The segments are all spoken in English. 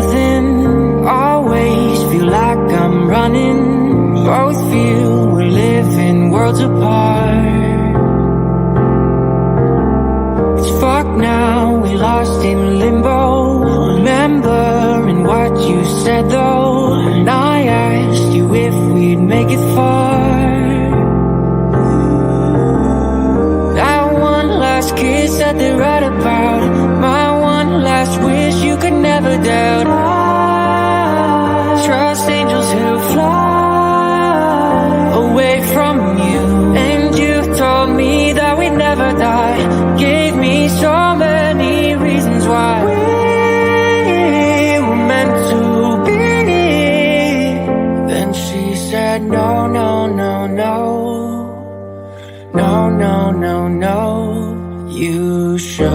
nothing. Always feel like I'm running. Both feel we're living worlds apart. It's fucked now, we lost in limbo. Remembering what you said though, and I asked you if we'd make it far. That one last kiss that they read about, my one last wish you could never doubt. I trust angels who fly away from you, and you told me that we'd never die. Gave me so many reasons why we were meant to be. Then she said no, no, no, no. No, no, no, no, you should.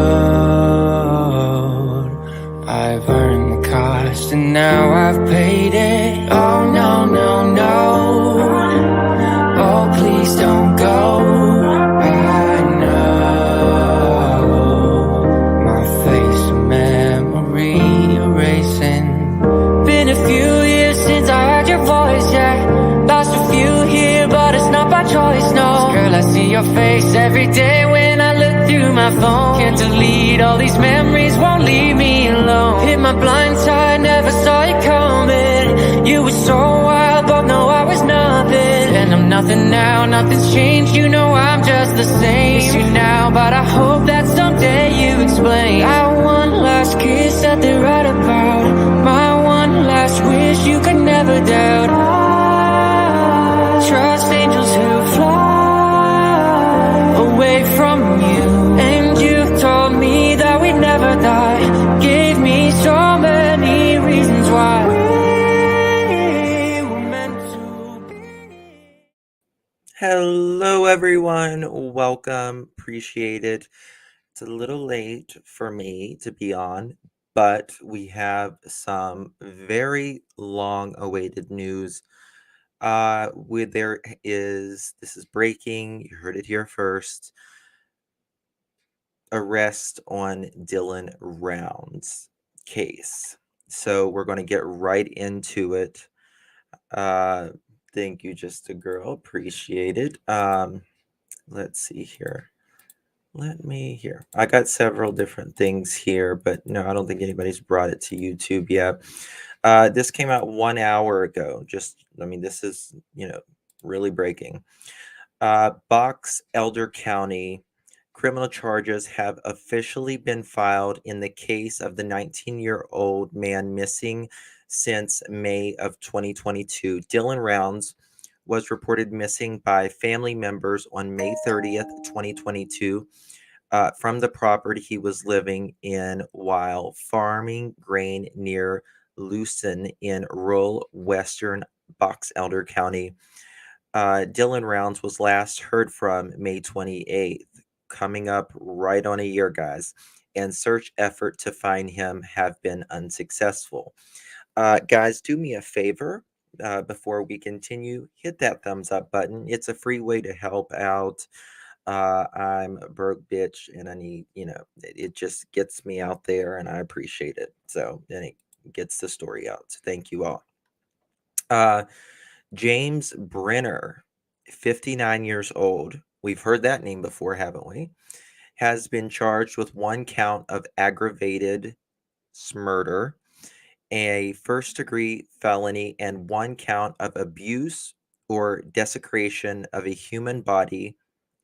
I've earned the cost and now I've paid it. Oh, no, no, no. Oh, please don't go. I know my face a memory erasing. Been a few years since I heard your voice, yeah. Lost a few here, but it's not by choice, no. Girl, I see your face every day when I look through my phone. Can't delete all these memories, won't leave me alone. Hit my blind side, never saw you coming. You were so wild, but no, I was nothing. And I'm nothing now, nothing's changed. You know I'm just the same. Miss you now, but I hope that someday you explain. That one last kiss that they read about, my one last wish you could never doubt. Trust angels who fly away from you, and you told me that we'd never die. Gave me so many reasons why we were meant to be. Hello, everyone. Welcome. Appreciate it. It's a little late for me to be on, but we have some very long-awaited news. This is breaking. You heard it here first. Arrest on Dylan Rounds case. So we're going to get right into it. Thank you, Just a Girl. Appreciate it. Let's see here. I got several different things here, but no, I don't think anybody's brought it to YouTube yet. This came out 1 hour ago. This is, really breaking. Box Elder County criminal charges have officially been filed in the case of the 19-year-old man missing since May of 2022. Dylan Rounds was reported missing by family members on May 30th, 2022, from the property he was living in while farming grain near Lucin in rural western Box Elder County. Dylan Rounds was last heard from May 28th, coming up right on a year, guys, and search effort to find him have been unsuccessful. Guys, do me a favor before we continue. Hit that thumbs up button. It's a free way to help out. I'm a broke bitch and I need, it just gets me out there and I appreciate it. So then it gets the story out. So thank you all. James Brenner, 59 years old. We've heard that name before, haven't we? Has been charged with 1 count of aggravated murder, a first-degree felony, and 1 count of abuse or desecration of a human body,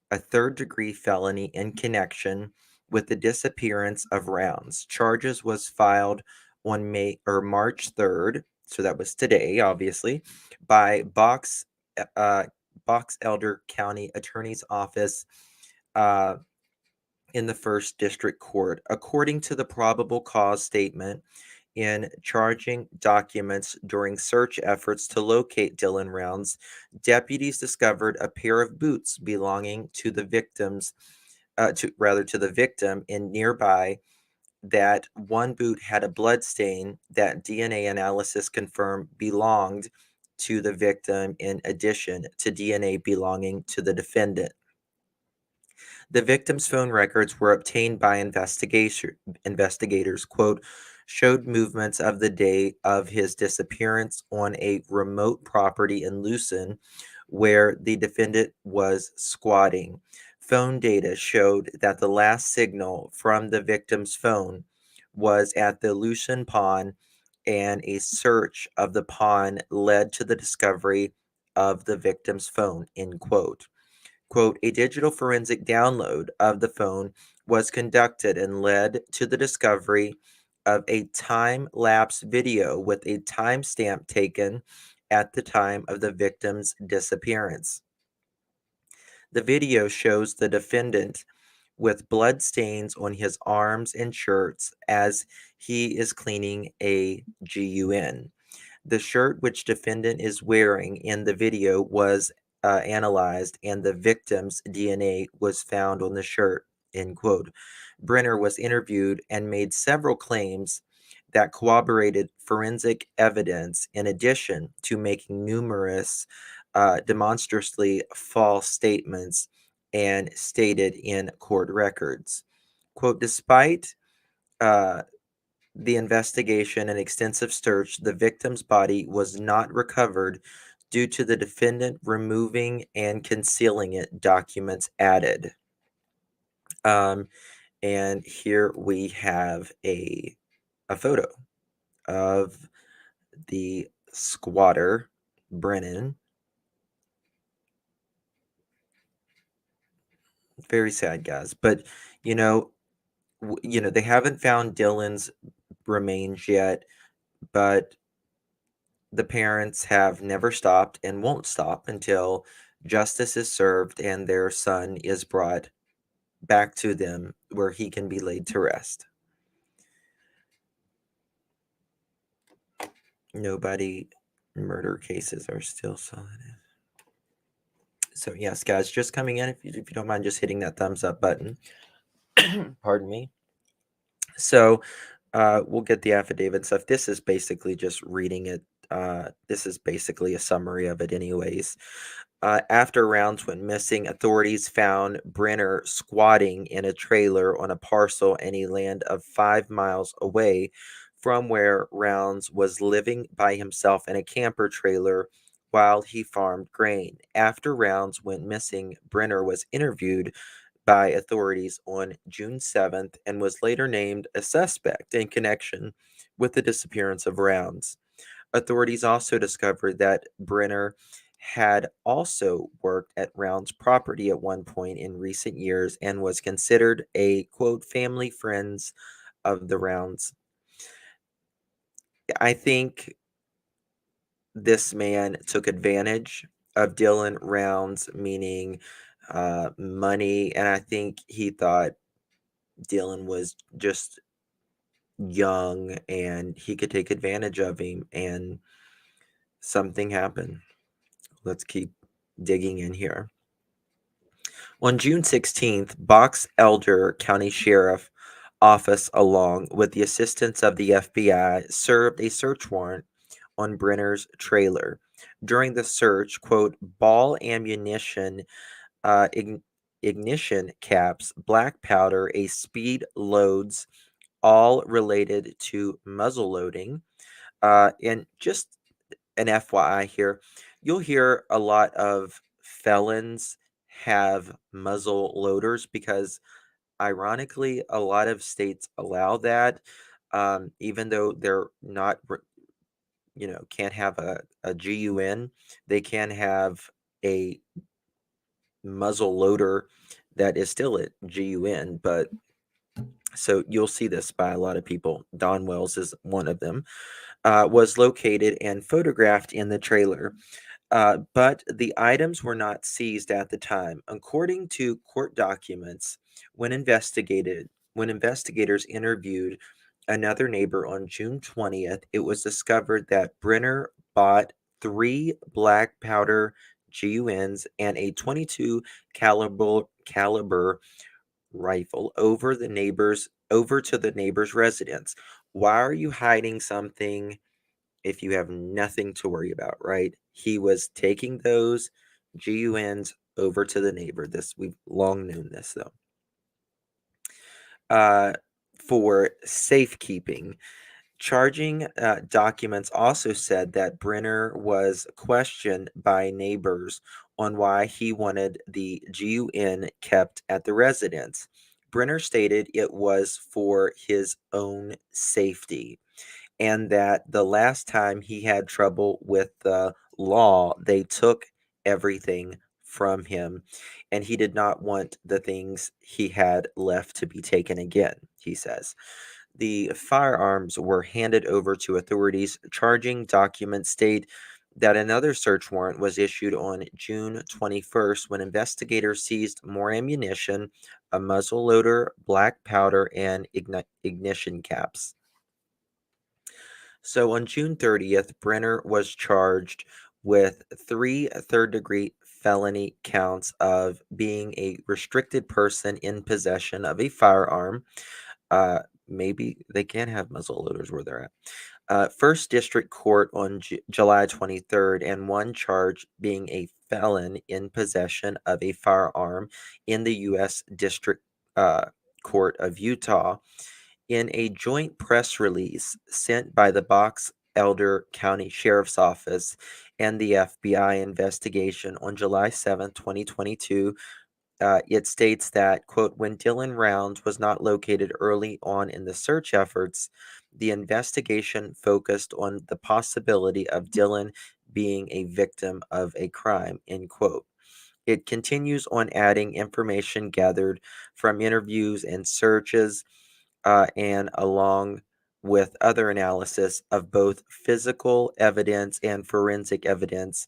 a third-degree felony in connection with the disappearance of Rounds. Charges was filed on March 3rd, so that was today, obviously, by Box Elder County Attorney's Office in the First District Court. According to the probable cause statement in charging documents during search efforts to locate Dylan Rounds, deputies discovered a pair of boots belonging to the victim in nearby. That one boot had a blood stain that DNA analysis confirmed belonged to the victim in addition to DNA belonging to the defendant. The victim's phone records were obtained by investigators, quote, showed movements of the day of his disappearance on a remote property in Lucin where the defendant was squatting. Phone data showed that the last signal from the victim's phone was at the Lucin Pond, and a search of the pond led to the discovery of the victim's phone, end quote. Quote, a digital forensic download of the phone was conducted and led to the discovery of a time lapse video with a timestamp taken at the time of the victim's disappearance. The video shows the defendant with blood stains on his arms and shirts as he is cleaning a GUN. The shirt which defendant is wearing in the video was analyzed, and the victim's DNA was found on the shirt. End quote. Brenner was interviewed and made several claims that corroborated forensic evidence, in addition to making numerous demonstrably false statements and stated in court records. Quote, despite uh, the investigation and extensive search, the victim's body was not recovered due to the defendant removing and concealing it, documents added. Um, and here we have a photo of the squatter, Brennan. Very sad, guys. But, you know, they haven't found Dylan's remains yet, but the parents have never stopped and won't stop until justice is served and their son is brought back to them where he can be laid to rest. Nobody murder cases are still solid. So yes, guys, just coming in, if you don't mind just hitting that thumbs up button. Pardon me. So we'll get the affidavit stuff. This is basically just reading it. This is basically a summary of it anyways. After Rounds went missing, authorities found Brenner squatting in a trailer on a parcel in a land of 5 miles away from where Rounds was living by himself in a camper trailer while he farmed grain. After Rounds went missing, Brenner was interviewed by authorities on June 7th and was later named a suspect in connection with the disappearance of Rounds. Authorities also discovered that Brenner had also worked at Rounds' property at one point in recent years and was considered a quote family friends of the Rounds. I think this man took advantage of Dylan Rounds, meaning money, and I think he thought Dylan was just young and he could take advantage of him, and something happened. Let's keep digging in here. On June 16th, Box Elder County Sheriff Office, along with the assistance of the FBI, served a search warrant on Brenner's trailer. During the search, quote, ball ammunition, ignition caps, black powder, a speed loads, all related to muzzle loading. And just an FYI here, you'll hear a lot of felons have muzzle loaders because, ironically, a lot of states allow that, even though they're not, can't have a GUN, they can have a muzzle loader that is still a GUN, but so you'll see this by a lot of people. Don Wells is one of them. Was located and photographed in the trailer, but the items were not seized at the time. According to court documents, when investigators interviewed another neighbor on June 20th, it was discovered that Brenner bought 3 black powder GUNs and a 22 caliber rifle over to the neighbor's residence. Why are you hiding something if you have nothing to worry about, right? He was taking those GUNs over to the neighbor. This we've long known this though. For safekeeping. Charging documents also said that Brenner was questioned by neighbors on why he wanted the GUN kept at the residence. Brenner stated it was for his own safety, and that the last time he had trouble with the law, they took everything from him, and he did not want the things he had left to be taken again, he says. The firearms were handed over to authorities. Charging documents state that another search warrant was issued on June 21st when investigators seized more ammunition, a muzzle loader, black powder, and ignition caps. So on June 30th, Brenner was charged with 3 third-degree felony counts of being a restricted person in possession of a firearm. Maybe they can have muzzle loaders where they're at. First District Court on July 23rd, and one charge being a felon in possession of a firearm in the U.S. District Court of Utah. In a joint press release sent by the Box Elder County Sheriff's Office and the FBI investigation on July 7, 2022, it states that, quote, when Dylan Rounds was not located early on in the search efforts, the investigation focused on the possibility of Dylan being a victim of a crime, end quote. It continues on adding information gathered from interviews and searches, and along with other analysis of both physical evidence and forensic evidence,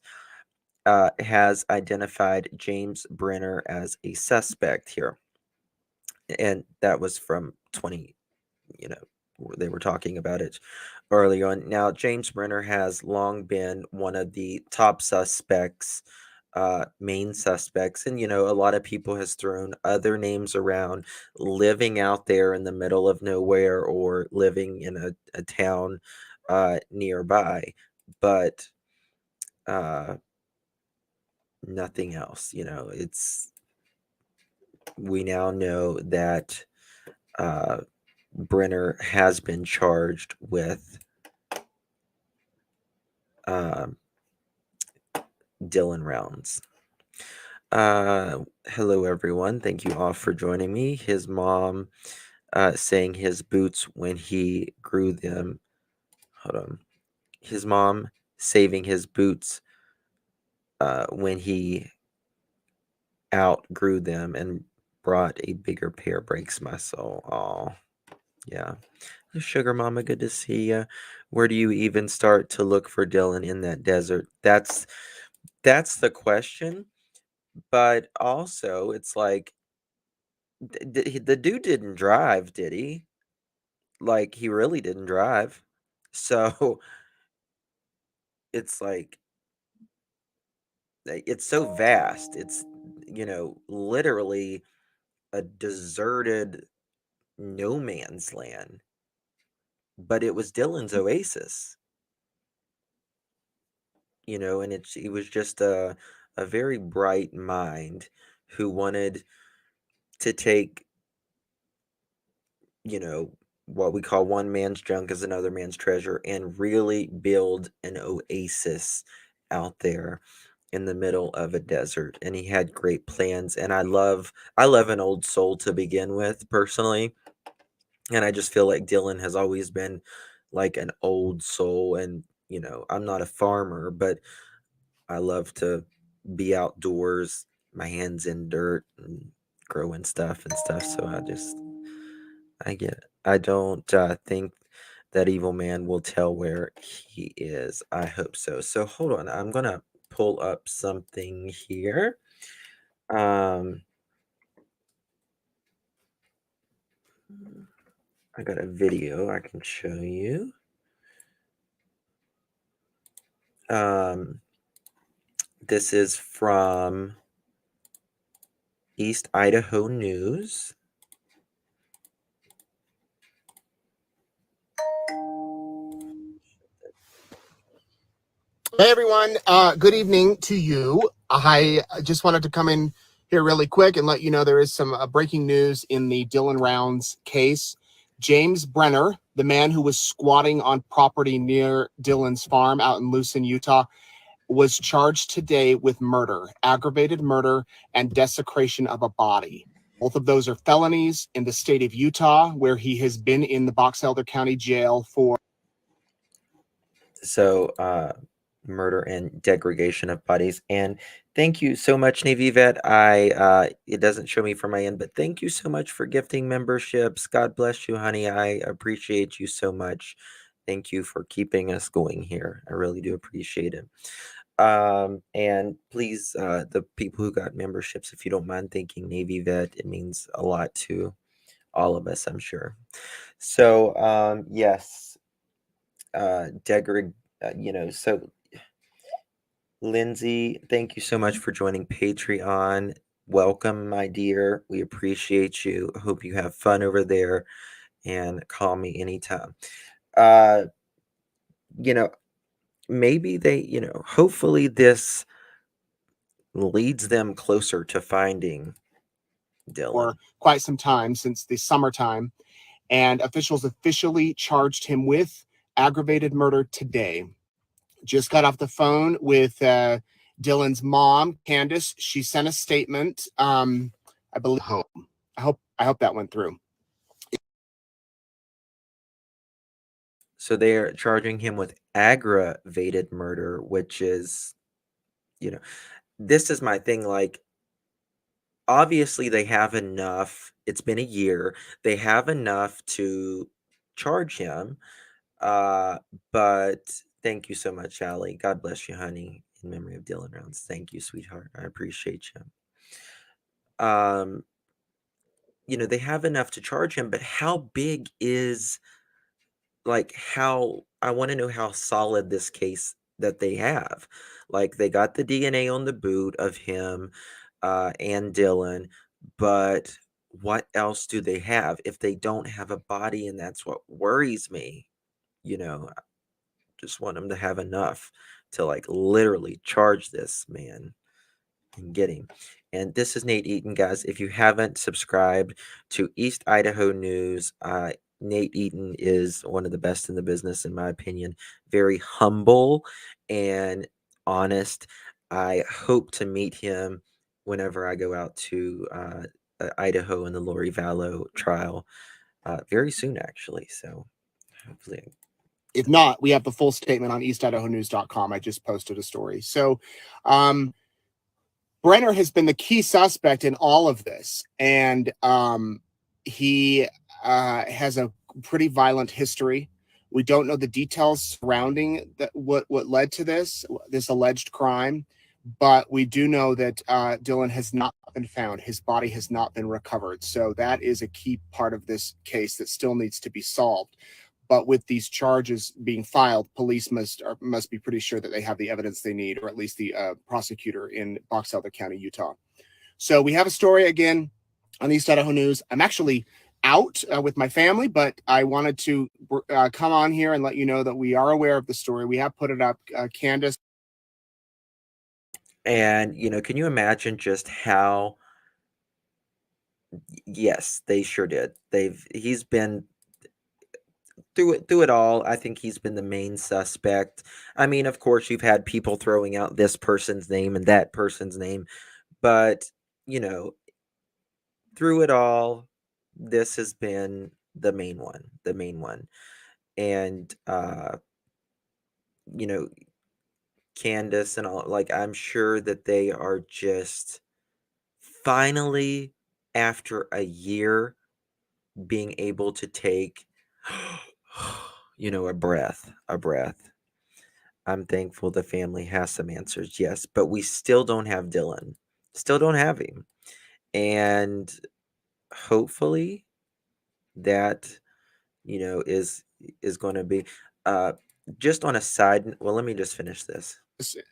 has identified James Brenner as a suspect here. And that was from 20, they were talking about it early on. Now, James Brenner has long been one of the top suspects, main suspects. And, a lot of people has thrown other names around, living out there in the middle of nowhere or living in a town nearby. But nothing else. We now know that Brenner has been charged with Dylan Rounds. Hello, everyone. Thank you all for joining me. His mom saying his boots when he grew them. Hold on. His mom saving his boots when he outgrew them and brought a bigger pair. Breaks my soul. Oh, yeah. Sugar Mama, good to see you. Where do you even start to look for Dylan in that desert? That's the question. But also, it's like the dude didn't drive, did he? Like, he really didn't drive. So it's like it's so vast. It's literally a deserted no man's land. But it was Dylan's oasis. And he was just a very bright mind who wanted to take, what we call one man's junk is another man's treasure, and really build an oasis out there in the middle of a desert. And he had great plans, and I love an old soul to begin with, personally. And I just feel like Dylan has always been like an old soul. And I'm not a farmer, but I love to be outdoors, my hands in dirt and growing stuff and stuff. So I get it. I don't think that evil man will tell where he is. I hope so. So hold on. I'm going to pull up something here. I got a video I can show you. This is from East Idaho News. Hey, everyone. Good evening to you. I just wanted to come in here really quick and let you know there is some breaking news in the Dylan Rounds case. James Brenner, the man who was squatting on property near Dylan's farm out in Lucin, Utah, was charged today with murder, aggravated murder, and desecration of a body. Both of those are felonies in the state of Utah, where he has been in the Box Elder County Jail for. So, murder and degradation of bodies. And thank you so much, Navy Vet. It doesn't show me from my end, but thank you so much for gifting memberships. God bless you, honey. I appreciate you so much. Thank you for keeping us going here. I really do appreciate it. And please, the people who got memberships, if you don't mind thanking Navy Vet, it means a lot to all of us, I'm sure. So, yes, so Lindsay, thank you so much for joining Patreon. Welcome, my dear. We appreciate you. Hope you have fun over there and call me anytime. Uh, you know, maybe hopefully this leads them closer to finding Dylan. For quite some time, since the summertime, and officials officially charged him with aggravated murder today. Just got off the phone with Dylan's mom, Candace. She sent a statement. I believe. I hope that went through. So they're charging him with aggravated murder, which is, this is my thing. Like, obviously they have enough. It's been a year. They have enough to charge him. But thank you so much, Allie. God bless you, honey. In memory of Dylan Rounds. Thank you, sweetheart. I appreciate you. They have enough to charge him, but how big is, I want to know how solid this case that they have. Like, they got the DNA on the boot of him and Dylan, but what else do they have? If they don't have a body, and that's what worries me, I just want them to have enough to literally charge this man and get him. And this is Nate Eaton, guys. If you haven't subscribed to East Idaho News, Nate Eaton is one of the best in the business, in my opinion. Very humble and honest. I hope to meet him whenever I go out to Idaho in the Lori Vallow trial very soon, actually. So hopefully. If not, we have the full statement on eastidahonews.com. I just posted a story. So, Brenner has been the key suspect in all of this, and he has a pretty violent history. We don't know the details surrounding what led to this alleged crime, but we do know that Dylan has not been found. His body has not been recovered. So that is a key part of this case that still needs to be solved. But with these charges being filed, police must be pretty sure that they have the evidence they need, or at least the prosecutor in Box Elder County, Utah. So we have a story again on East Idaho News. I'm actually out with my family, but I wanted to come on here and let you know that we are aware of the story. We have put it up. Candace. And, can you imagine just how... Yes, they sure did. He's been through it all. I think he's been the main suspect. I mean, of course, you've had people throwing out this person's name and that person's name, but through it all, this has been the main one. And Candace and all, I'm sure that they are just finally, after a year, being able to take a breath. I'm thankful the family has some answers, yes, but we still don't have Dylan. Still don't have him. And hopefully that, is going to be just on a side. Well, let me just finish this.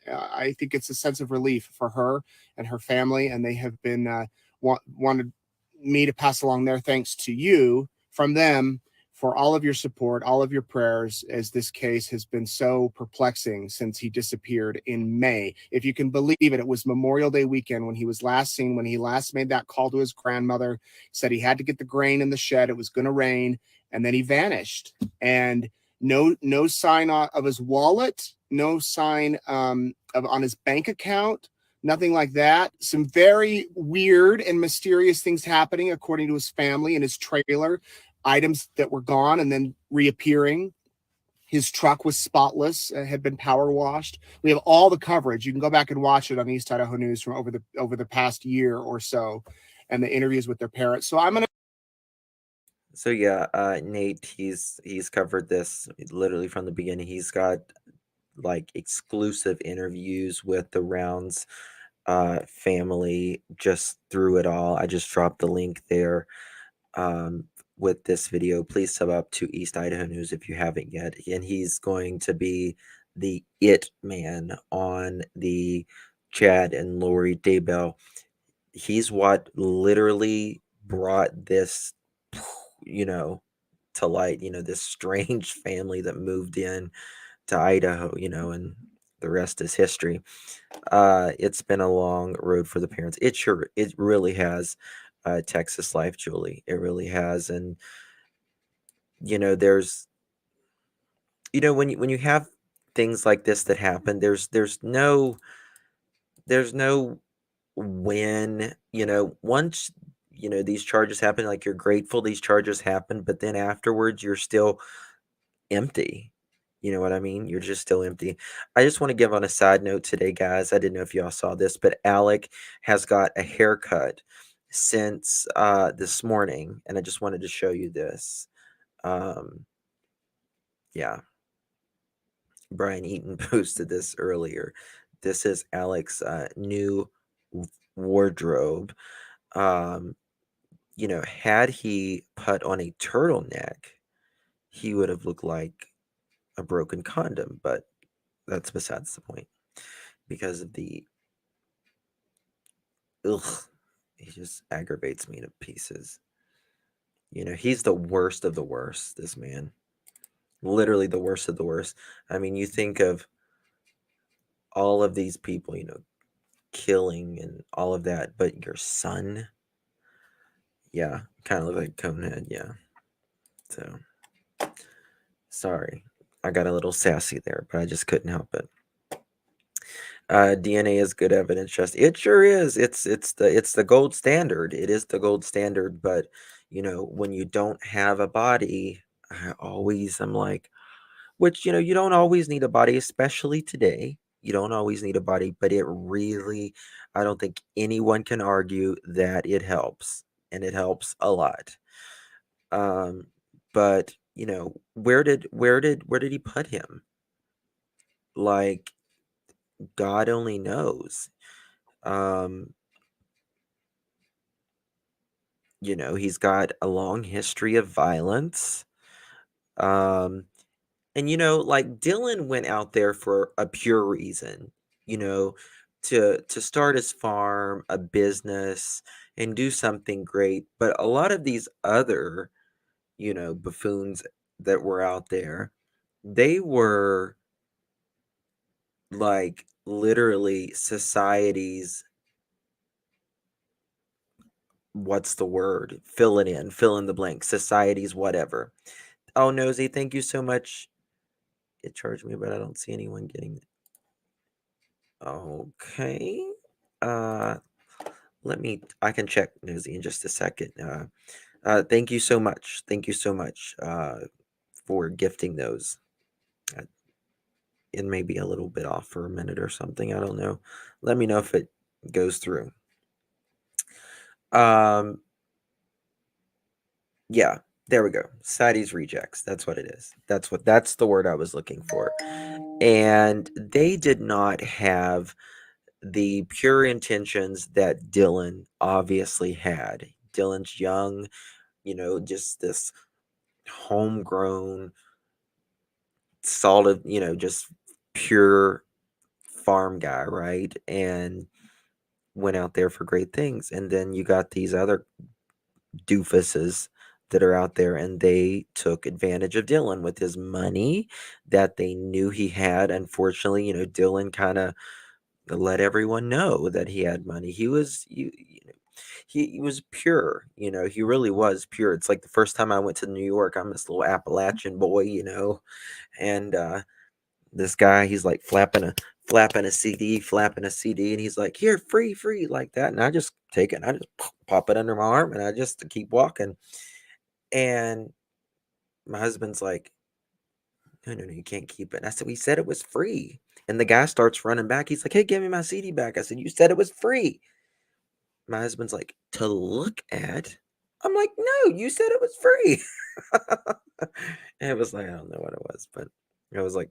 I think it's a sense of relief for her and her family, and they have been wanted me to pass along their thanks to you from them for all of your support, all of your prayers, as this case has been so perplexing since he disappeared in May. If you can believe it, it was Memorial Day weekend when he was last seen, when he last made that call to his grandmother, said he had to get the grain in the shed, it was going to rain, and then he vanished. And no sign of his wallet, no sign of on his bank account, nothing like that. Some very weird and mysterious things happening according to his family and his trailer, items that were gone and then reappearing. His truck was spotless, had been power washed. We have all the coverage. You can go back and watch it on East Idaho News from over the past year or so, and the interviews with their parents. So I'm gonna. So yeah, Nate, he's covered this literally from the beginning. He's got like exclusive interviews with the Rounds family just through it all. I just dropped the link there with this video. Please sub up to East Idaho News if you haven't yet. And he's going to be the it man on the Chad and Lori Daybell. He's what literally brought this, to light, this strange family that moved in to Idaho, and the rest is history. It's been a long road for the parents. It really has. Texas life, Julie. It really has. And there's when you have things like this that happen, there's no win. Once these charges happen, like, you're grateful these charges happen, but then afterwards you're still empty. You know what I mean? You're just still empty. I just want to give on a side note today, guys. I didn't know if y'all saw this, but Alec has got a haircut since this morning, and I just wanted to show you this. Yeah, Brian Eaton posted this earlier. This is Alec's new wardrobe. Had he put on a turtleneck, he would have looked like a broken condom, but that's besides the point because of the he just aggravates me to pieces. He's the worst of the worst, this man. Literally the worst of the worst. I mean, you think of all of these people, killing and all of that, but your son, yeah, kind of look like Conehead, yeah. So, sorry. I got a little sassy there, but I just couldn't help it. DNA is good evidence. Just it sure is. It's the gold standard. It is the gold standard. But when you don't have a body, I'm like, which you don't always need a body, especially today. You don't always need a body, but it really, I don't think anyone can argue that it helps, and it helps a lot. But where did he put him? Like, God only knows. He's got a long history of violence. And like, Dylan went out there for a pure reason, to start his farm, a business, and do something great. But a lot of these other, buffoons that were out there, they were like literally society's, what's the word? Fill it in, fill in the blank. Society's whatever. Oh, Nosy, thank you so much. It charged me, but I don't see anyone getting it. Okay. I can check Nosy in just a second. Thank you so much. Thank you so much for gifting those. It may be a little bit off for a minute or something. I don't know. Let me know if it goes through. Yeah, there we go. Society's rejects. That's what it is. That's the word I was looking for. And they did not have the pure intentions that Dylan obviously had. Dylan's young, just this homegrown, solid, just pure farm guy, right? And went out there for great things. And then you got these other doofuses that are out there, and they took advantage of Dylan with his money that they knew he had. Unfortunately, Dylan kind of let everyone know that he had money. He was he was pure, he really was pure. It's like the first time I went to New York, I'm this little Appalachian boy, and this guy, he's like flapping a CD, and he's like, "Here, free," like that. And I just take it, and I just pop it under my arm, and I just keep walking. And my husband's like, no, you can't keep it. And I said, "We said it was free." And the guy starts running back. He's like, "Hey, give me my CD back." I said, "You said it was free." My husband's like, "To look at?" I'm like, "No, you said it was free." And it was like, I don't know what it was, but it was like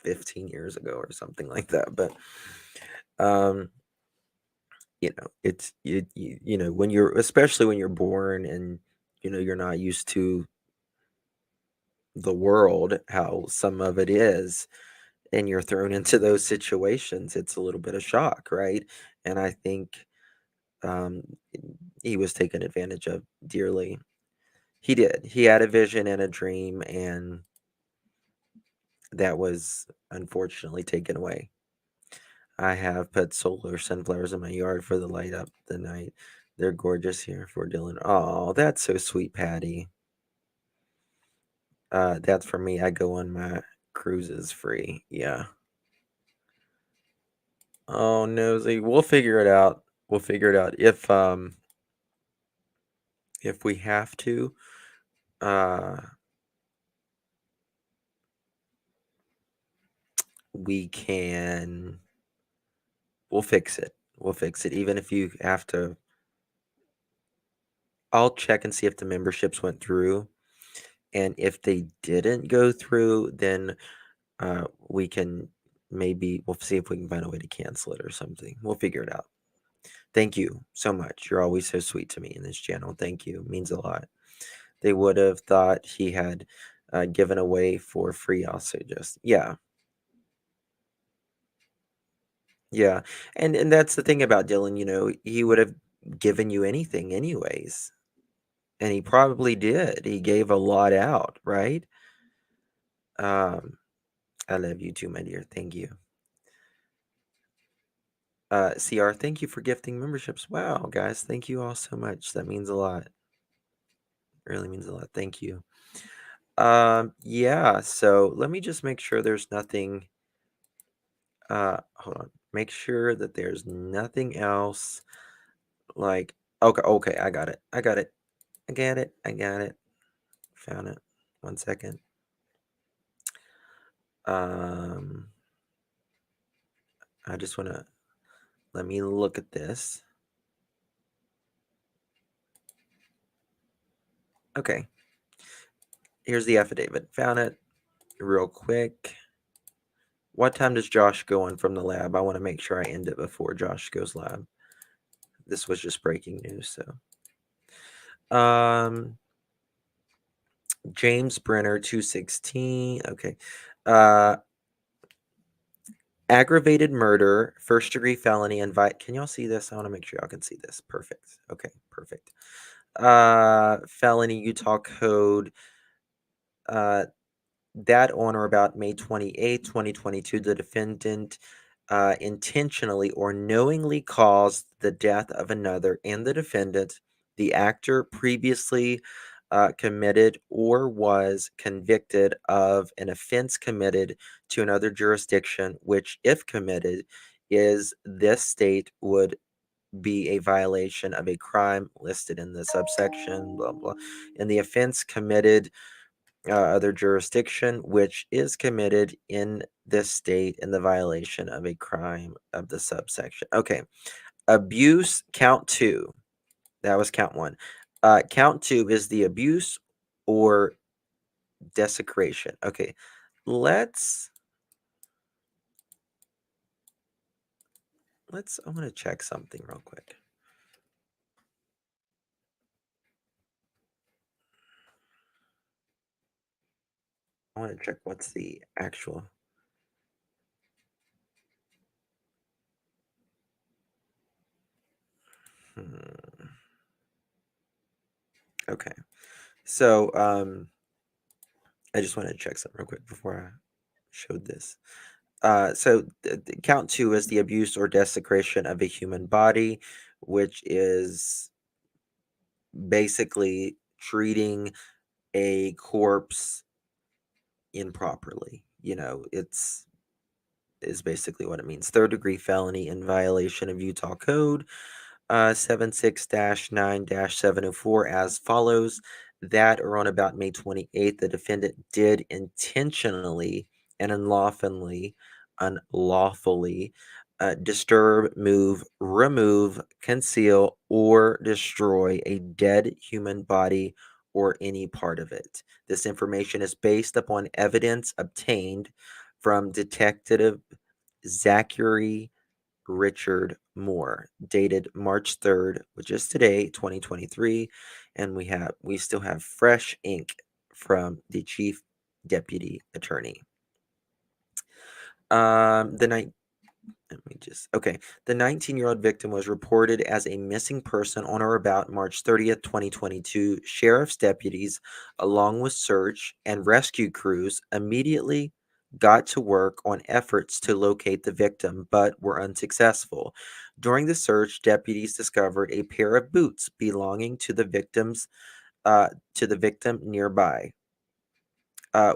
15 years ago or something like that. But um it's when you're, especially when you're born and you're not used to the world, how some of it is, and you're thrown into those situations, it's a little bit of shock, right? And I think um he was taken advantage of dearly. He did. He had a vision and a dream, and that was unfortunately taken away. I have put solar sunflowers in my yard for the light up the night. They're gorgeous here for Dylan. Oh, that's so sweet, Patty. That's for me. I go on my cruises free. Yeah. Oh, nosy. We'll figure it out. We'll figure it out. If we have to, uh we can we'll fix it. We'll fix it. Even if you have to, I'll check and see if the memberships went through. And if they didn't go through, then we can, maybe we'll see if we can find a way to cancel it or something. We'll figure it out. Thank you so much. You're always so sweet to me in this channel. Thank you. It means a lot. They would have thought he had given away for free also. Just yeah. And that's the thing about Dylan, he would have given you anything anyways. And he probably did. He gave a lot out, right? Um, I love you too, my dear. Thank you. CR, thank you for gifting memberships. Wow, guys, thank you all so much. That means a lot. It really means a lot. Thank you. Yeah, so let me just make sure there's nothing. Hold on. Make sure that there's nothing else. Like, okay, I got it. I got it. I got it. I got it. Found it. 1 second. I just want to, let me look at this. Okay. Here's the affidavit. Found it real quick. What time does Josh go on from the lab? I want to make sure I end it before Josh goes live. This was just breaking news, so. James Brenner, 216. Okay. Aggravated murder, first degree felony, can y'all see this? I want to make sure y'all can see this. Perfect. Okay, perfect. Felony Utah code, that on or about May 28, 2022, the defendant intentionally or knowingly caused the death of another, and the defendant, the actor, previously committed or was convicted of an offense committed to another jurisdiction, which, if committed, is this state, would be a violation of a crime listed in the subsection, blah, blah. And the offense committed other jurisdiction, which is committed in this state in the violation of a crime of the subsection. Okay. Abuse, count 2. That was count 1. Count 2 is the abuse or desecration. Okay. I want to check something real quick. I want to check what's the actual. Okay. So I just wanted to check something real quick before I showed this. So count 2 is the abuse or desecration of a human body, which is basically treating a corpse improperly. It's is basically what it means. Third degree felony in violation of Utah Code 76-9-704 as follows. That or on about May 28th, the defendant did intentionally and unlawfully disturb, move, remove, conceal, or destroy a dead human body or any part of it. This information is based upon evidence obtained from Detective Zachary Richard Moore, dated March 3rd, which is today, 2023, and we still have fresh ink from the chief deputy attorney. The night Let me just okay. The 19-year-old victim was reported as a missing person on or about March 30th, 2022. Sheriff's deputies, along with search and rescue crews, immediately got to work on efforts to locate the victim, but were unsuccessful. During the search, deputies discovered a pair of boots belonging to the victim nearby.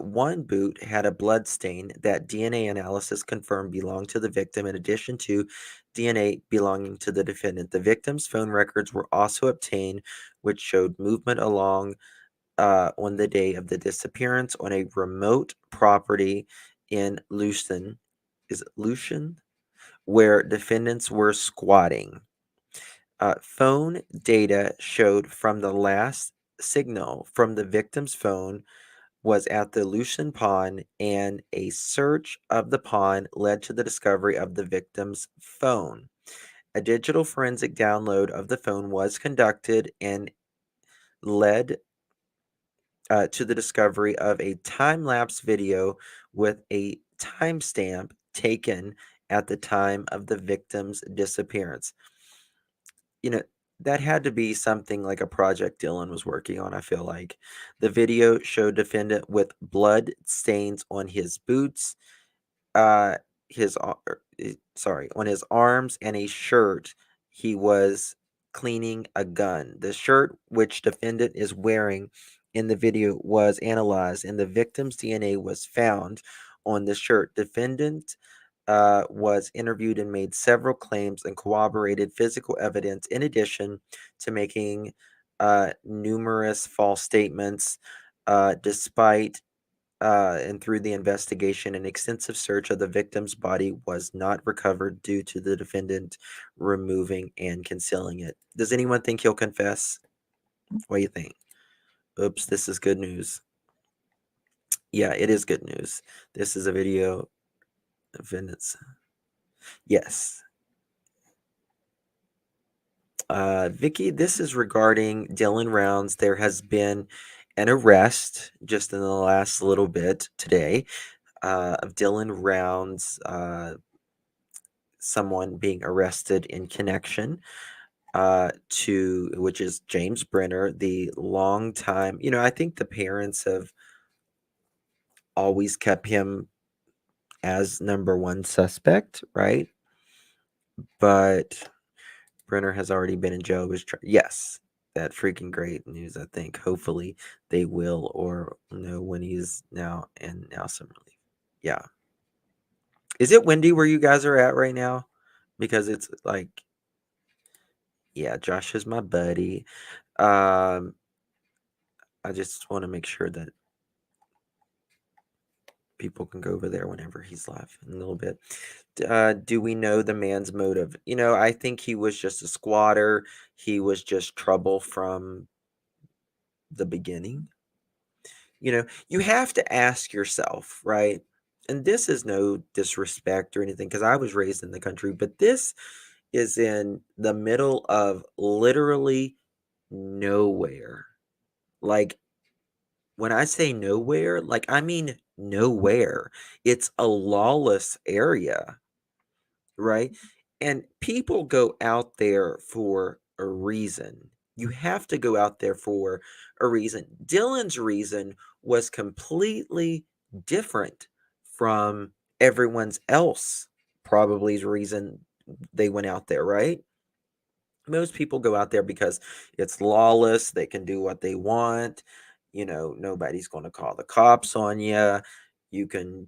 One boot had a blood stain that DNA analysis confirmed belonged to the victim, in addition to DNA belonging to the defendant. The victim's phone records were also obtained, which showed movement along on the day of the disappearance on a remote property in Lucian. Is it Lucian? Where defendants were squatting. Phone data showed from the last signal from the victim's phone was at the Lucian Pond, and a search of the pond led to the discovery of the victim's phone. A digital forensic download of the phone was conducted and led to the discovery of a time lapse video with a timestamp taken at the time of the victim's disappearance. You know, that had to be something like a project Dylan was working on, I feel like. The video showed defendant with blood stains on his boots, uh on his arms, and a shirt. He was cleaning a gun. The shirt which defendant is wearing in the video was analyzed, and the victim's DNA was found on the shirt. Defendant was interviewed and made several claims and corroborated physical evidence, in addition to making numerous false statements. Despite and through the investigation, an extensive search of the victim's body was not recovered due to the defendant removing and concealing it. Does anyone think he'll confess? What do you think? Oops, this is good news. Yeah, it is good news. This is a video of defendants. Yes. Vicky, this is regarding Dylan Rounds. There has been an arrest just in the last little bit today of Dylan Rounds, someone being arrested in connection to which is James Brenner, the long time. I think the parents have always kept him as number one suspect, right? But Brenner has already been in jail. Yes, that freaking great news. I think hopefully they will, or when he's now some relief. Yeah. Is it windy where you guys are at right now? Because it's like, yeah, Josh is my buddy. I just want to make sure that people can go over there whenever he's live in a little bit. Do we know the man's motive? I think he was just a squatter. He was just trouble from the beginning. You have to ask yourself, right? And this is no disrespect or anything, because I was raised in the country, but this is in the middle of literally nowhere. Like, when I say nowhere, like, I mean nowhere. It's a lawless area, right? And people go out there for a reason. You have to go out there for a reason. Dylan's reason was completely different from everyone's else probably's reason they went out there, right? Most people go out there because it's lawless, they can do what they want, nobody's going to call the cops on you. You can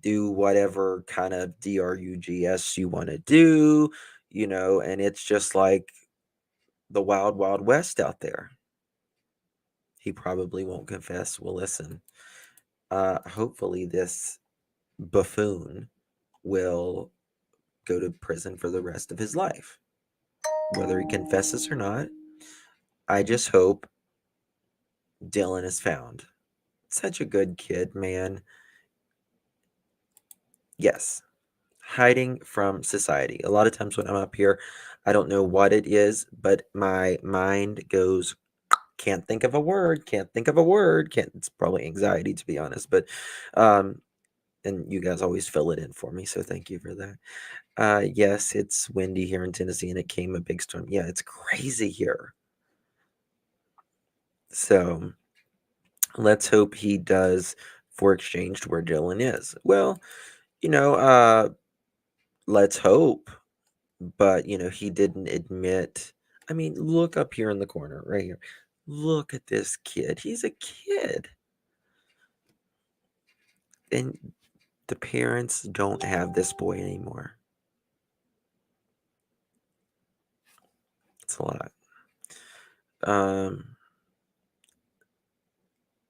do whatever kind of drugs you want to do, and it's just like the wild, wild west out there. He probably won't confess. Well, listen, hopefully this buffoon will go to prison for the rest of his life. Whether he confesses or not, I just hope Dylan is found. Such a good kid, man. Yes, hiding from society. A lot of times when I'm up here, I don't know what it is, but my mind goes, can't think of a word, can't think of a word, can't, it's probably anxiety to be honest, but, and you guys always fill it in for me, so thank you for that. Yes, it's windy here in Tennessee and it came a big storm. Yeah, it's crazy here. So let's hope he does for exchange to where Dylan is. Well, let's hope. But, he didn't admit. I mean, look up here in the corner, right here. Look at this kid. He's a kid. And the parents don't have this boy anymore. It's a lot.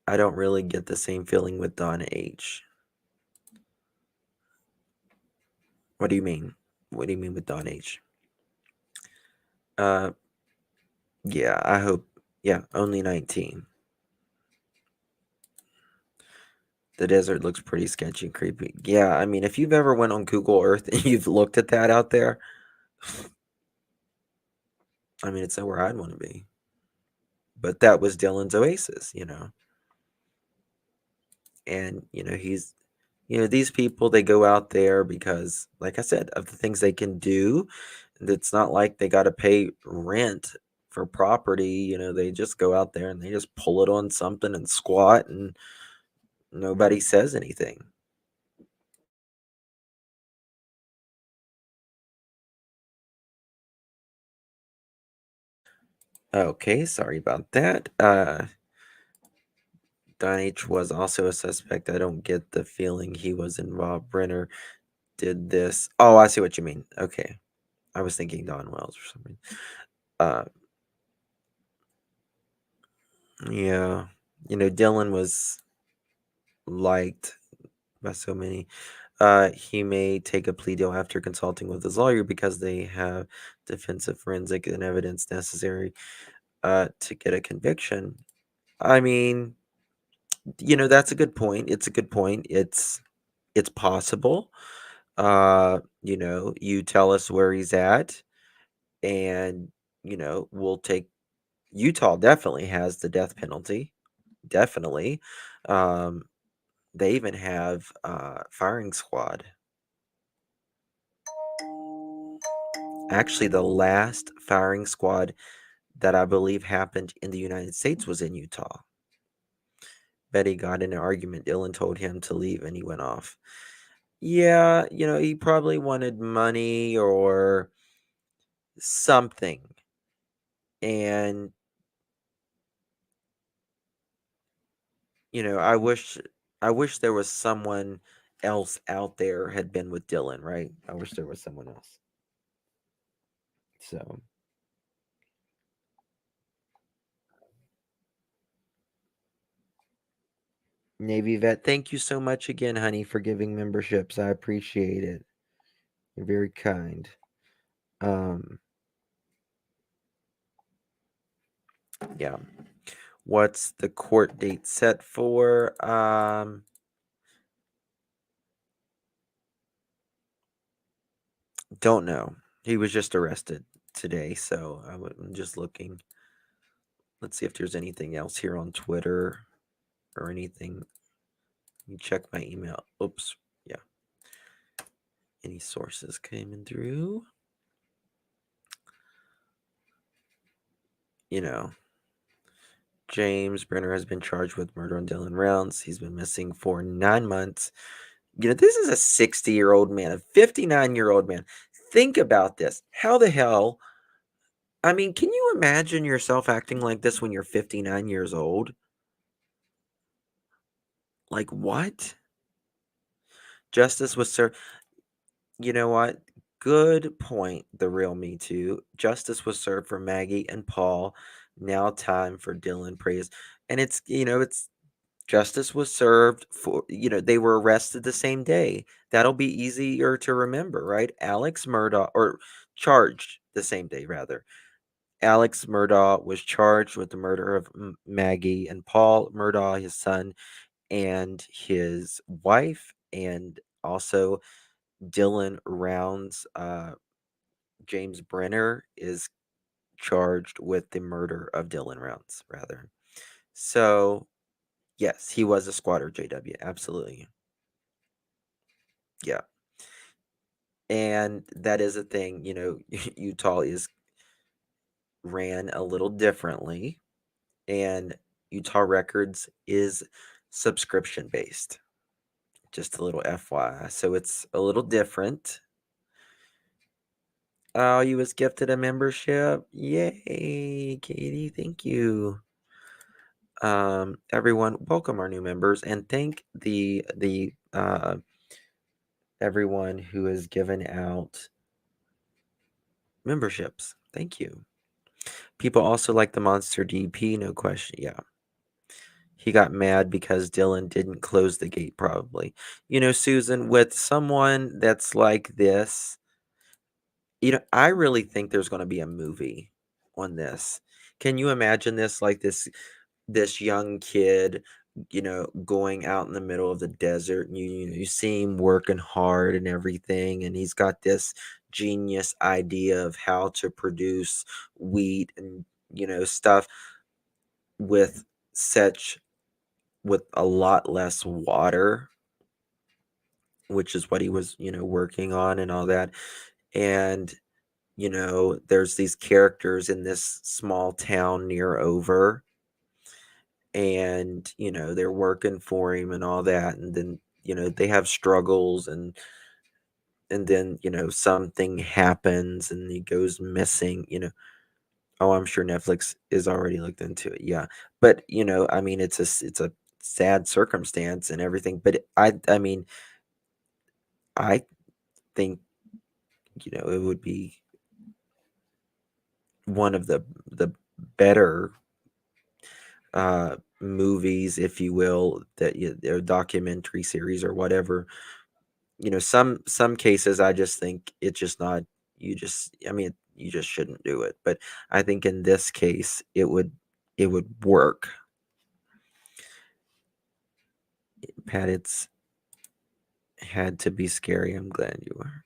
I don't really get the same feeling with Don H. What do you mean? What do you mean with Don H? Yeah, I hope. Yeah, only 19. The desert looks pretty sketchy and creepy. Yeah, I mean, if you've ever went on Google Earth and you've looked at that out there, I mean, it's nowhere I'd want to be. But that was Dylan's oasis, And, these people, they go out there because, like I said, of the things they can do. It's not like they got to pay rent for property. They just go out there and they just pull it on something and squat and nobody says anything. Okay, sorry about that. Don H was also a suspect. I don't get the feeling he was involved. Brenner did this. Oh, I see what you mean. Okay. I was thinking Don Wells or something. Yeah. Dylan was liked by so many. He may take a plea deal after consulting with his lawyer because they have defensive forensic and evidence necessary to get a conviction. I mean, that's a good point. It's a good point. It's possible. You tell us where he's at, and we'll take. Utah definitely has the death penalty. Definitely. They even have firing squad. Actually, the last firing squad that I believe happened in the United States was in Utah. Betty got in an argument. Dylan told him to leave and he went off. Yeah, he probably wanted money or something. And, I wish there was someone else out there had been with Dylan, right? I wish there was someone else. So. Navy vet, thank you so much again, honey, for giving memberships. I appreciate it. You're very kind. Yeah. What's the court date set for? Don't know. He was just arrested today, so I'm just looking. Let's see if there's anything else here on Twitter or anything. Let me check my email. Oops. Yeah. Any sources coming through? you know, James Brenner has been charged with murder on Dylan Rounds. He's been missing for 9 months. This is a 60-year-old man, a 59-year-old man. Think about this. How the hell? I mean, can you imagine yourself acting like this when you're 59 years old? Like, what? Justice was served. You know what? Good point, the real Me Too. Justice was served for Maggie and Paul. Now time for Dylan Praise. And it's justice was served for, they were arrested the same day. That'll be easier to remember, right? Alex Murdaugh, or charged the same day, rather. Alex Murdaugh was charged with the murder of Maggie and Paul Murdaugh, his son, and his wife, and also Dylan Rounds. James Brenner is charged with the murder of Dylan Rounds, rather. So, yes, he was a squatter, JW. Absolutely. Yeah. And that is a thing, Utah is ran a little differently, and Utah Records is subscription based. Just a little FYI. So it's a little different. Oh, you was gifted a membership. Yay, Katie. Thank you. Everyone, welcome our new members, and thank the everyone who has given out memberships. Thank you. People also like the Monster DP, no question. Yeah. He got mad because Dylan didn't close the gate, probably. Susan, with someone that's like this, I really think there's going to be a movie on this. Can you imagine this, like this young kid, going out in the middle of the desert, and you see him working hard and everything, and he's got this genius idea of how to produce wheat and stuff with with a lot less water, which is what he was working on and all that. And there's these characters in this small town near over, and they're working for him and all that, and then they have struggles, and then something happens and he goes missing. Oh, I'm sure Netflix is already looked into it. Yeah, but I mean, it's a sad circumstance and everything, but I mean, I think it would be one of the better movies, if you will, that or documentary series or whatever. Some cases I just think it's just not. I mean, you just shouldn't do it. But I think in this case, it would work. Pat, it's had to be scary. I'm glad you are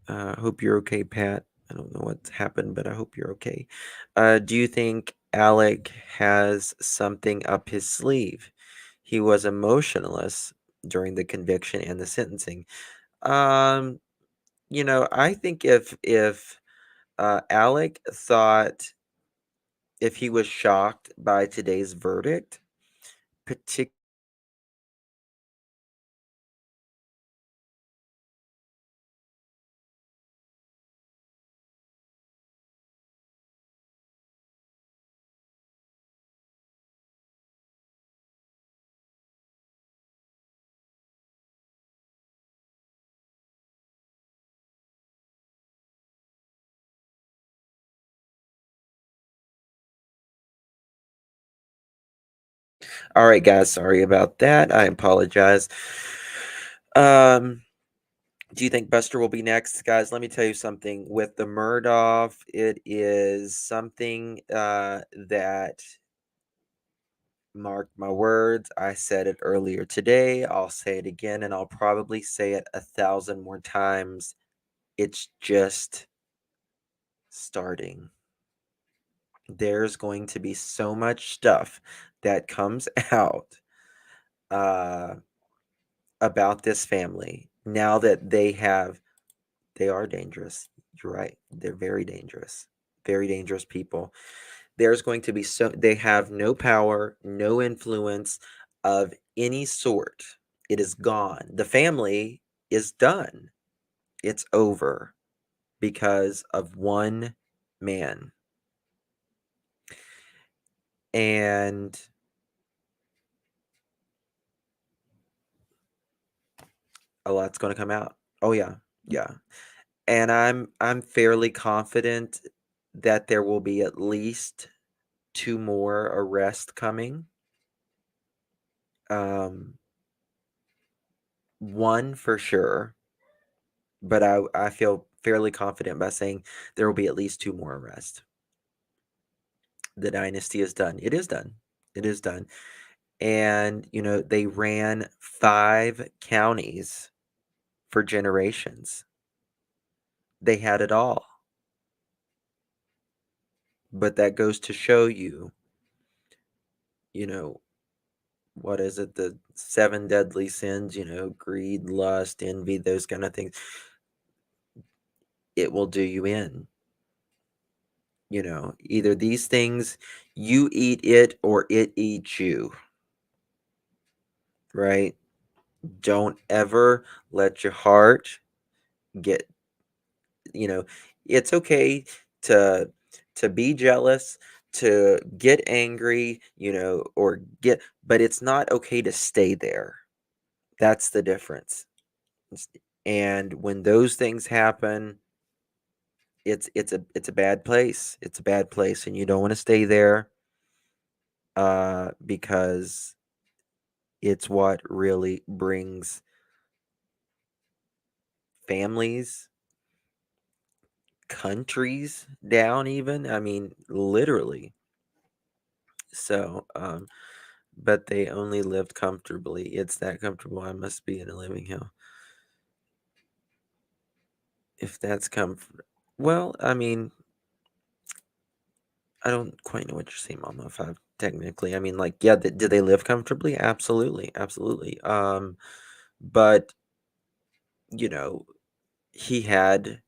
okay. Hope you're okay, Pat. I don't know what's happened, but I hope you're okay. Do you think Alec has something up his sleeve? He was emotionless during the conviction and the sentencing. Um, I think if Alec thought, if he was shocked by today's verdict, particularly. All right, guys, sorry about that. I apologize. Do you think Buster will be next? Guys, let me tell you something. With the Murdoff, it is something that, mark my words, I said it earlier today. I'll say it again, and I'll probably say it 1,000 more times. It's just starting. There's going to be so much stuff that comes out about this family now that they are dangerous. You're right. They're very dangerous. very dangerous people. There's going to be they have no power, no influence of any sort. It is gone. The family is done. It's over because of one man. And a lot's going to come out. Oh yeah. Yeah. And I'm fairly confident that there will be at least 2 more arrests coming. One for sure, but I feel fairly confident by saying there will be at least 2 more arrests. The dynasty is done. It is done. It is done. And, they ran 5 counties for generations. They had it all. But that goes to show you, what is it? The 7 deadly sins, greed, lust, envy, those kind of things. It will do you in. Either these things, you eat it or it eats you. Right? Don't ever let your heart get, it's okay to be jealous, to get angry, but it's not okay to stay there. That's the difference. And when those things happen, it's a bad place. It's a bad place, and you don't want to stay there, because it's what really brings families, countries down even. I mean, literally. So, but they only lived comfortably. It's that comfortable. I must be in a living hell. If that's comfort. Well, I mean, I don't quite know what you're saying, Mama. If I technically, I mean, like, yeah, did they live comfortably? Absolutely, absolutely. But he had,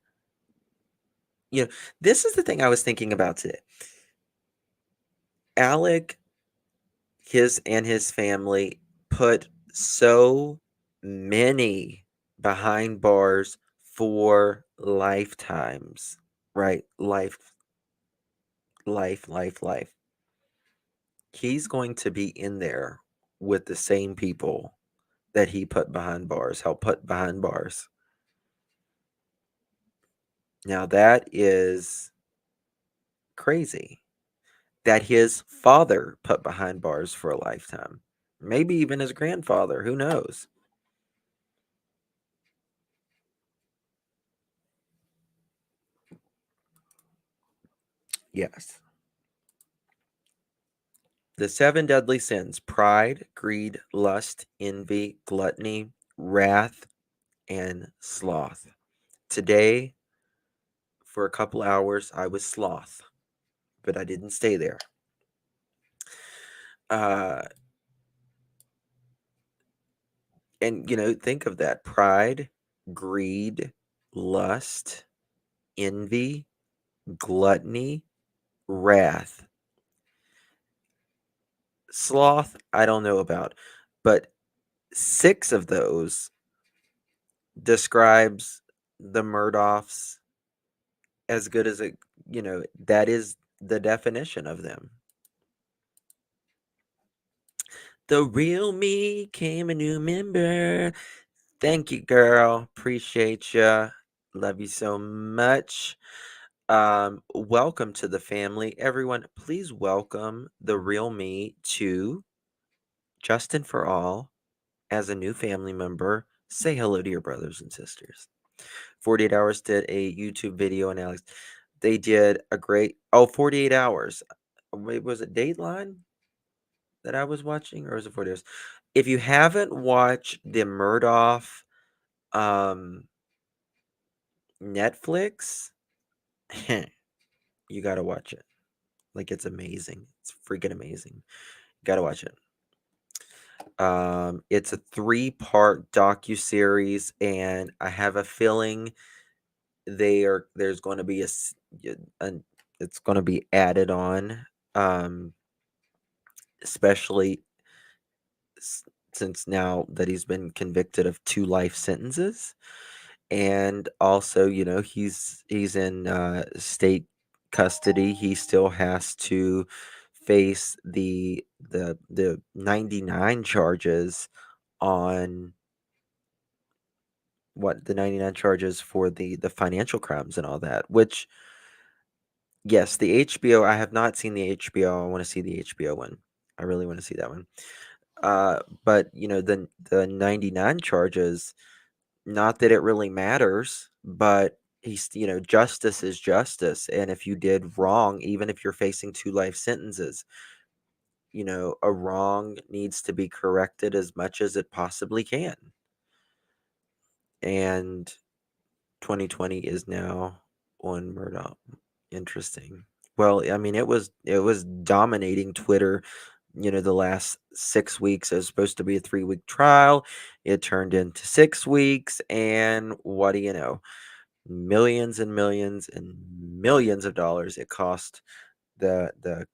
this is the thing I was thinking about today. Alec, his family put so many behind bars for lifetimes, right? Life. He's going to be in there with the same people that he put behind bars, helped put behind bars. Now that is crazy. That his father put behind bars for a lifetime. Maybe even his grandfather, who knows? Yes. The 7 deadly sins: pride, greed, lust, envy, gluttony, wrath, and sloth. Today, for a couple hours, I was sloth, but I didn't stay there. And, think of that: pride, greed, lust, envy, gluttony, wrath. Sloth, I don't know about, but 6 of those describes the Murdochs as good as it, that is the definition of them. The real me came a new member. Thank you, girl. Appreciate you. Love you so much. Welcome to the family. Everyone, please welcome the real me to Justin for All as a new family member. Say hello to your brothers and sisters. 48 Hours did a YouTube video, and Alex, they did a great 48 Hours. Wait, was it Dateline that I was watching, or was it 40 Hours? If you haven't watched the Murdoch Netflix, you gotta watch it. Like, it's amazing. It's freaking amazing. You gotta watch it. It's a 3-part docuseries, and I have a feeling there's going to be a it's going to be added on, especially since now that he's been convicted of 2 life sentences. And also, he's in state custody. He still has to face the 99 charges on the 99 charges for the financial crimes and all that, which, yes, the HBO, I have not seen the HBO. I want to see the HBO one. I really want to see that one. But the 99 charges, not that it really matters, but justice is justice. And if you did wrong, even if you're facing 2 life sentences, a wrong needs to be corrected as much as it possibly can. And 2020 is now on Murdoch. Interesting. Well, I mean, it was dominating Twitter, the last 6 weeks. It was supposed to be a 3-week trial. It turned into 6 weeks, and what do you know? Millions and millions and millions of dollars it cost the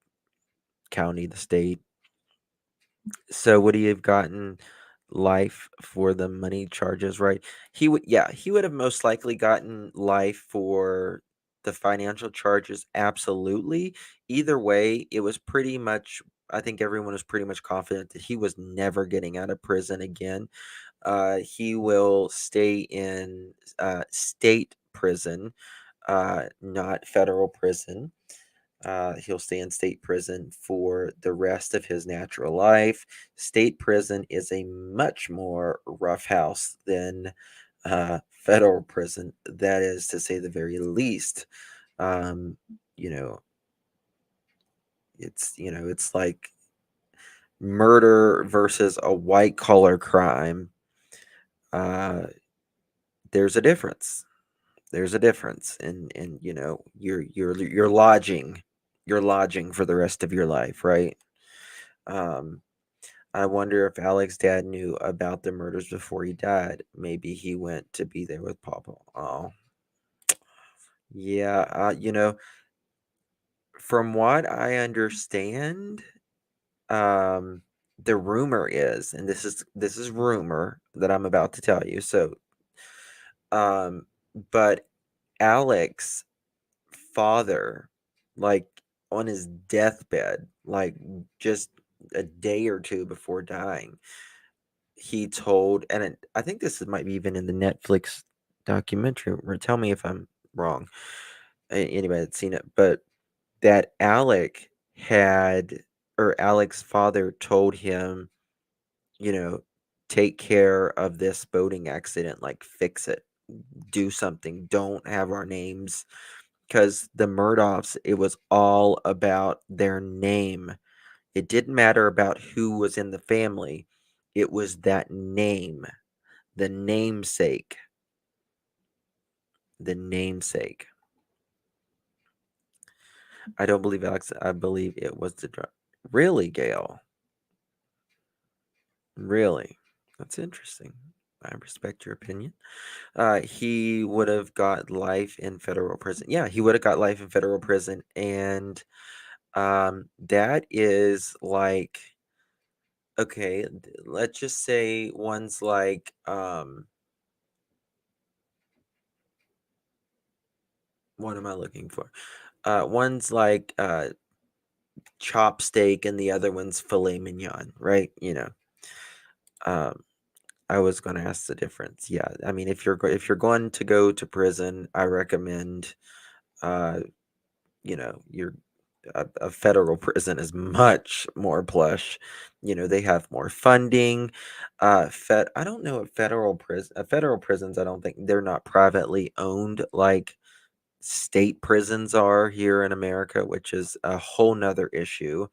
county, the state. So would he have gotten life for the money charges, right? He would have most likely gotten life for the financial charges, absolutely. Either way, it was pretty much, I think everyone was pretty much confident that he was never getting out of prison again. He will stay in state prison, not federal prison. He'll stay in state prison for the rest of his natural life. State prison is a much more rough house than federal prison. That is to say the very least. Um, you know, it's like murder versus a white collar crime. Uh, there's a difference. There's a difference, and you're lodging for the rest of your life, right? Um, I wonder if Alex's dad knew about the murders before he died. Maybe he went to be there with Papa. Oh, yeah. From what I understand, um, the rumor is, and this is rumor that I'm about to tell you. So, um, but Alex father, like on his deathbed, like just a day or two before dying, he told, and I think might be even in the Netflix documentary. Or tell me if I'm wrong. Anybody that's seen it, but that Alec's father told him, you know, take care of this boating accident, like fix it, do something, don't have our names, because the Murdochs, it was all about their name. It didn't matter about who was in the family. It was that name, the namesake, the namesake. I don't believe Alex. I believe it was the drug. Really, Gail? Really? That's interesting. I respect your opinion. He would have got life in federal prison. Yeah, he would have got life in federal prison, and that is like, okay, let's just say one's like, what am I looking for? One's like chopsteak and the other one's filet mignon, right? Um, I was going to ask the difference. Yeah, I mean, if you're going to go to prison, I recommend, uh, your a federal prison is much more plush. They have more funding. I don't know if federal prisons. I don't think they're not privately owned like state prisons are here in America, which is a whole nother issue.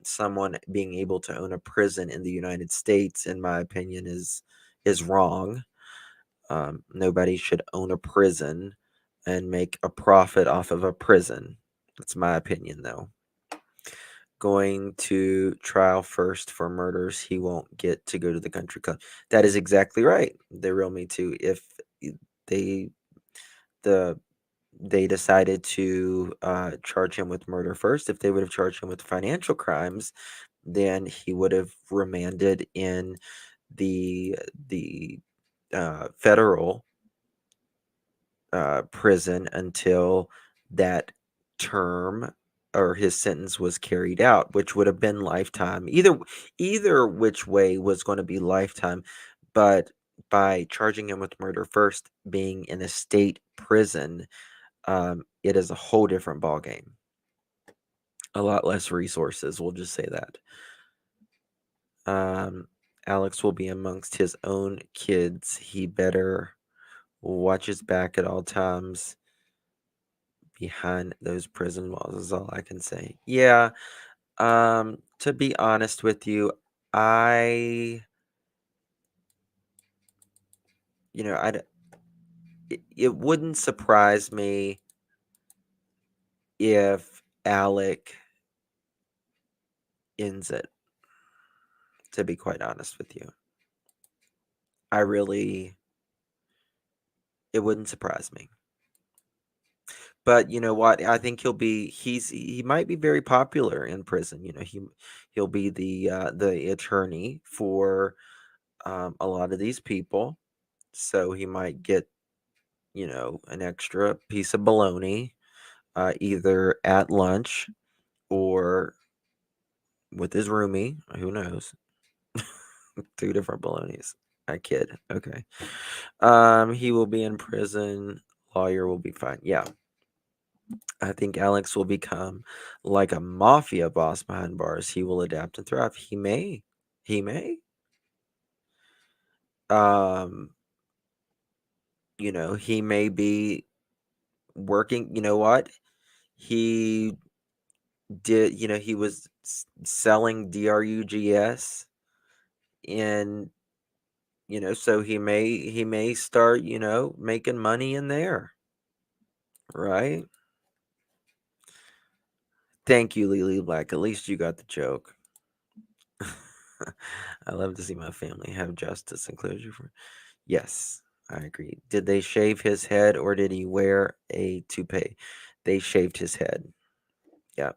Someone being able to own a prison in the United States, in my opinion, is wrong. Nobody should own a prison and make a profit off of a prison. That's my opinion, though. Going to trial first for murders, he won't get to go to the country club. That is exactly right. The real Me Too. If they the they decided to charge him with murder first. If they would have charged him with financial crimes, then he would have remanded in the federal prison until that term or his sentence was carried out, which would have been lifetime. Either which way was going to be lifetime, but by charging him with murder first, being in a state prison, it is a whole different ballgame. A lot less resources, we'll just say that. Alex will be amongst his own kids. He better watch his back at all times behind those prison walls is all I can say. Yeah. To be honest with you, I you know, it wouldn't surprise me if Alec ends it, to be quite honest with you. It wouldn't surprise me. But you know what? I think he might be very popular in prison. He'll be the attorney for a lot of these people. So he might get, an extra piece of bologna, either at lunch or with his roomie. Who knows? Two different bolognas. I kid. Okay. He will be in prison. Lawyer will be fine. Yeah. I think Alex will become like a mafia boss behind bars. He will adapt and thrive. He may. He may. Um, he may be working. You know what? He did, he was selling drugs, and so he may start, making money in there, right? Thank you, Lily Black. At least you got the joke. I love to see my family have justice and closure for. Yes, I agree. Did they shave his head or did he wear a toupee? They shaved his head. Yeah.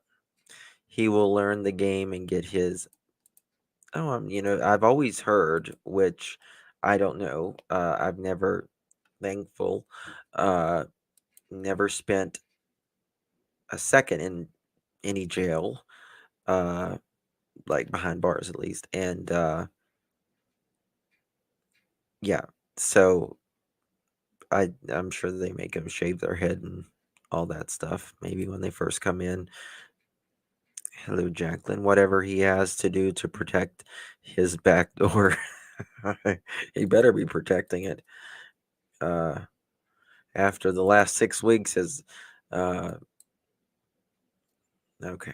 He will learn the game and get his. Oh, I've always heard, which I don't know. I've never, thankful, uh, never spent a second in any jail, uh, like behind bars at least. And yeah, so I'm sure they make them shave their head and all that stuff. Maybe when they first come in. Hello, Jacqueline. Whatever he has to do to protect his back door, he better be protecting it. After the last 6 weeks is, okay,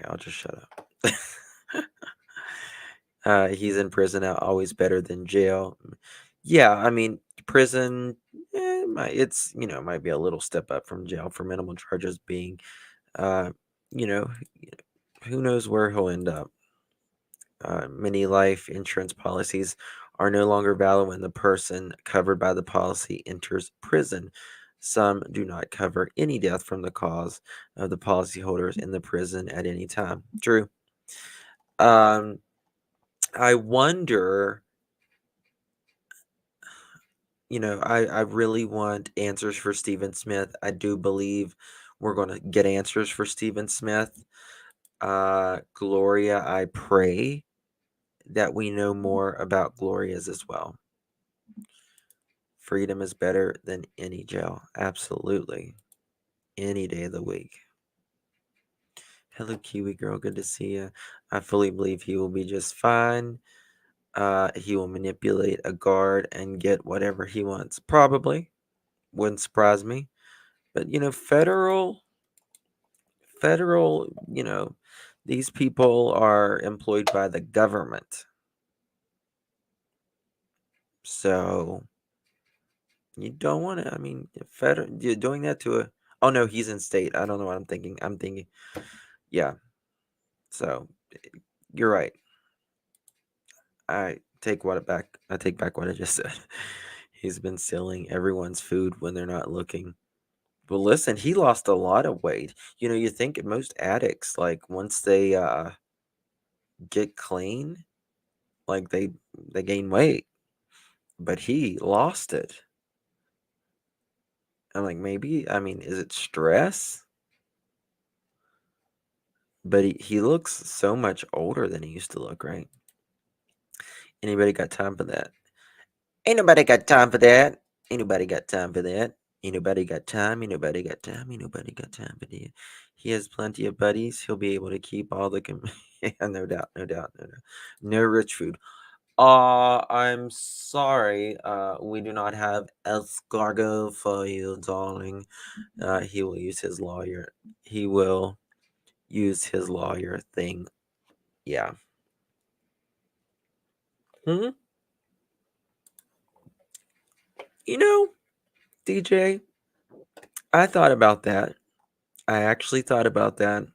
I'll just shut up. He's in prison now, always better than jail. Yeah, I mean, prison, might be a little step up from jail for minimal charges being, uh, you know, who knows where he'll end up. Many life insurance policies are no longer valid when the person covered by the policy enters prison. Some do not cover any death from the cause of the policyholders in the prison at any time. True. Um, I wonder, I really want answers for Stephen Smith. I do believe we're going to get answers for Stephen Smith. Gloria, I pray that we know more about Gloria's as well. Freedom is better than any jail. Absolutely. Any day of the week. Hello, Kiwi girl. Good to see you. I fully believe he will be just fine. He will manipulate a guard and get whatever he wants. Probably. Wouldn't surprise me. But, federal, these people are employed by the government. So you don't want to, you're doing that to a, oh no, he's in state. I don't know what I'm thinking. Yeah. So you're right. I take back what I just said. He's been stealing everyone's food when they're not looking. Well, listen, he lost a lot of weight. You think most addicts, like once they get clean, like they gain weight, but he lost it. I'm like, maybe, I mean, is it stress? But he looks so much older than he used to look, right? Anybody got time for that? Ain't nobody got time for that. Ain't nobody got time for that. Ain't nobody got time. Ain't nobody got time. Ain't nobody got time for that. He has plenty of buddies. He'll be able to keep all the yeah, no doubt, no doubt, no doubt. No rich food. I'm sorry. We do not have escargot for you, darling. He will use his lawyer. He will use his lawyer thing. Yeah. Hmm? DJ, I thought about that. I actually thought about that.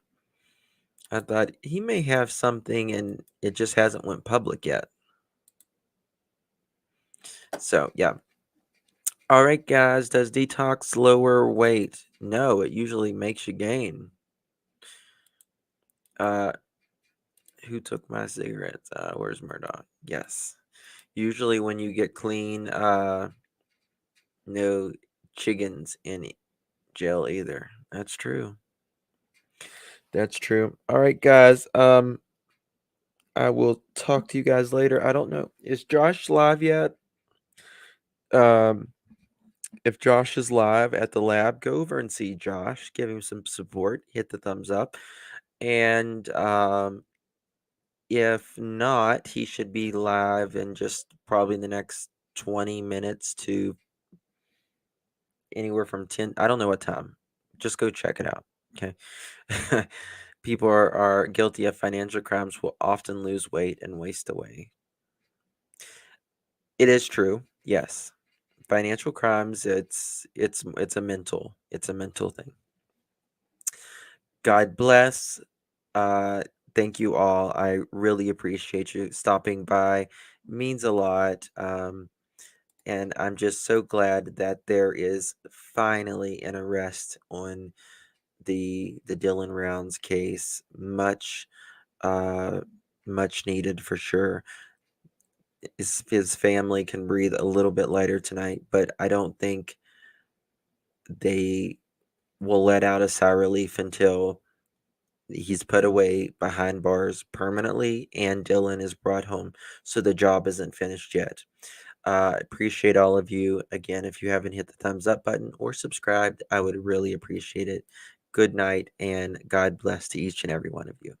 I thought he may have something and it just hasn't went public yet. So, yeah. All right, guys. Does detox lower weight? No, it usually makes you gain. Who took my cigarettes? Where's Murdoch? Yes. Usually when you get clean, no chickens in jail either. That's true. That's true. All right, guys. I will talk to you guys later. I don't know. Is Josh live yet? If Josh is live at the lab, go over and see Josh. Give him some support. Hit the thumbs up. And if not, he should be live in just probably the next 20 minutes to anywhere from 10. I don't know what time. Just go check it out. Okay. People are guilty of financial crimes will often lose weight and waste away. It is true. Yes. Financial crimes, it's a mental thing. God bless. Thank you all. I really appreciate you stopping by. Means a lot. And I'm just so glad that there is finally an arrest on the Dylan Rounds case. Much needed for sure. His family can breathe a little bit lighter tonight, but I don't think they will let out a sigh of relief until he's put away behind bars permanently and Dylan is brought home. So the job isn't finished yet. Appreciate all of you. Again, if you haven't hit the thumbs up button or subscribed, I would really appreciate it. Good night and God bless to each and every one of you.